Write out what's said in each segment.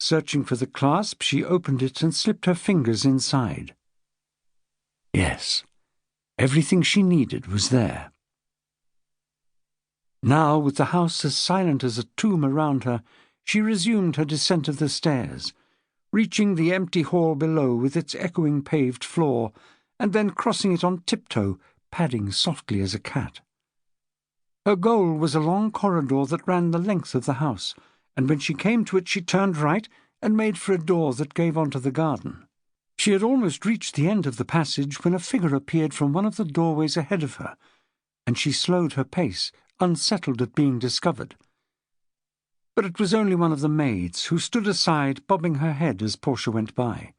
Searching for the clasp, she opened it and slipped her fingers inside. Yes, everything she needed was there. Now, with the house as silent as a tomb around her, she resumed her descent of the stairs, reaching the empty hall below with its echoing paved floor, and then crossing it on tiptoe, padding softly as a cat. Her goal was a long corridor that ran the length of the house, and when she came to it she turned right and made for a door that gave onto the garden. She had almost reached the end of the passage when a figure appeared from one of the doorways ahead of her, and she slowed her pace, unsettled at being discovered. But it was only one of the maids, who stood aside, bobbing her head as Portia went by.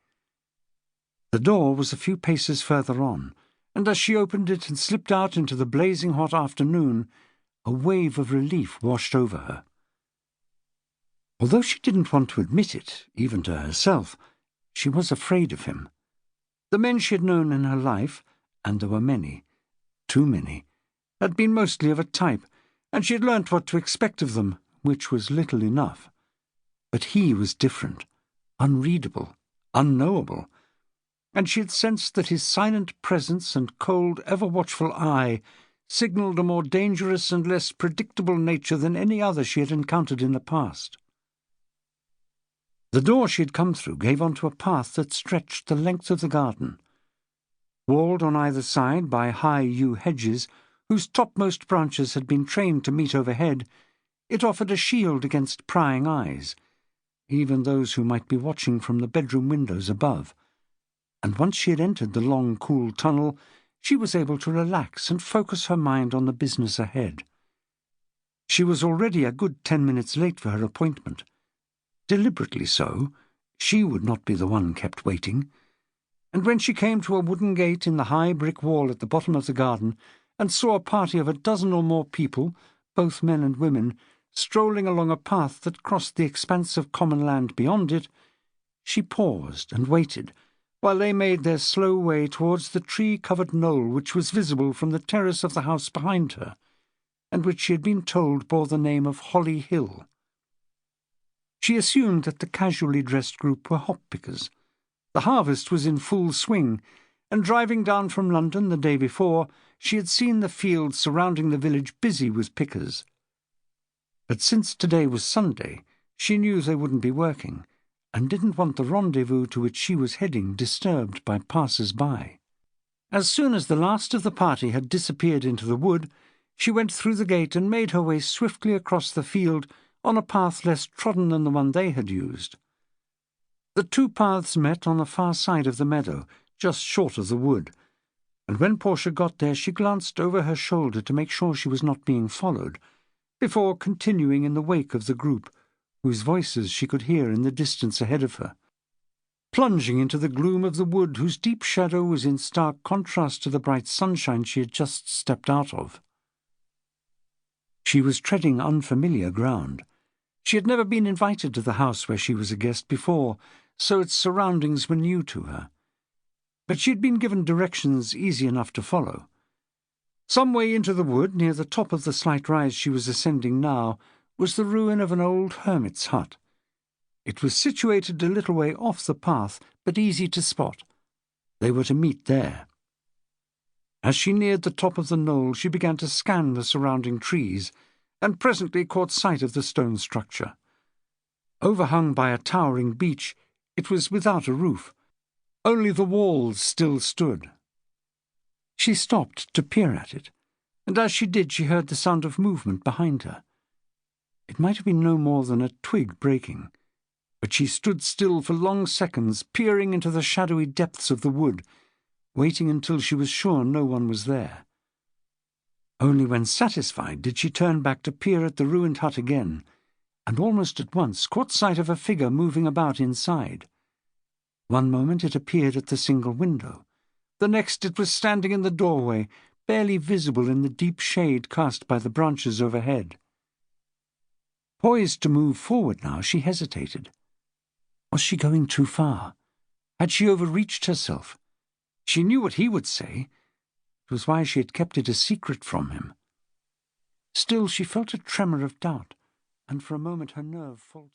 The door was a few paces further on, and as she opened it and slipped out into the blazing hot afternoon, a wave of relief washed over her. Although she didn't want to admit it, even to herself, she was afraid of him. The men she had known in her life, and there were many, too many, had been mostly of a type, and she had learnt what to expect of them, which was little enough. But he was different, unreadable, unknowable, and she had sensed that his silent presence and cold, ever-watchful eye signalled a more dangerous and less predictable nature than any other she had encountered in the past. The door she had come through gave onto a path that stretched the length of the garden. Walled on either side by high yew hedges, whose topmost branches had been trained to meet overhead, it offered a shield against prying eyes, even those who might be watching from the bedroom windows above. And once she had entered the long, cool tunnel, she was able to relax and focus her mind on the business ahead. She was already a good 10 minutes late for her appointment. Deliberately so. She would not be the one kept waiting. And when she came to a wooden gate in the high brick wall at the bottom of the garden, and saw a party of a dozen or more people, both men and women, strolling along a path that crossed the expanse of common land beyond it, she paused and waited, while they made their slow way towards the tree-covered knoll which was visible from the terrace of the house behind her, and which she had been told bore the name of Holly Hill. She assumed that the casually dressed group were hop-pickers. The harvest was in full swing, and driving down from London the day before, she had seen the fields surrounding the village busy with pickers. But since today was Sunday, she knew they wouldn't be working, and didn't want the rendezvous to which she was heading disturbed by passers-by. As soon as the last of the party had disappeared into the wood, she went through the gate and made her way swiftly across the field on a path less trodden than the one they had used. The two paths met on the far side of the meadow, just short of the wood, and when Portia got there she glanced over her shoulder to make sure she was not being followed, before continuing in the wake of the group, whose voices she could hear in the distance ahead of her, plunging into the gloom of the wood whose deep shadow was in stark contrast to the bright sunshine she had just stepped out of. She was treading unfamiliar ground. She had never been invited to the house where she was a guest before, so its surroundings were new to her. But she had been given directions easy enough to follow. Some way into the wood, near the top of the slight rise she was ascending now, was the ruin of an old hermit's hut. It was situated a little way off the path, but easy to spot. They were to meet there. As she neared the top of the knoll, she began to scan the surrounding trees, and presently caught sight of the stone structure. Overhung by a towering beech, it was without a roof. Only the walls still stood. She stopped to peer at it, and as she did she heard the sound of movement behind her. It might have been no more than a twig breaking, but she stood still for long seconds, peering into the shadowy depths of the wood, waiting until she was sure no one was there. Only when satisfied did she turn back to peer at the ruined hut again, and almost at once caught sight of a figure moving about inside. One moment it appeared at the single window. The next it was standing in the doorway, barely visible in the deep shade cast by the branches overhead. Poised to move forward now, she hesitated. Was she going too far? Had she overreached herself? She knew what he would say. It was why she had kept it a secret from him. Still, she felt a tremor of doubt, and for a moment her nerve faltered.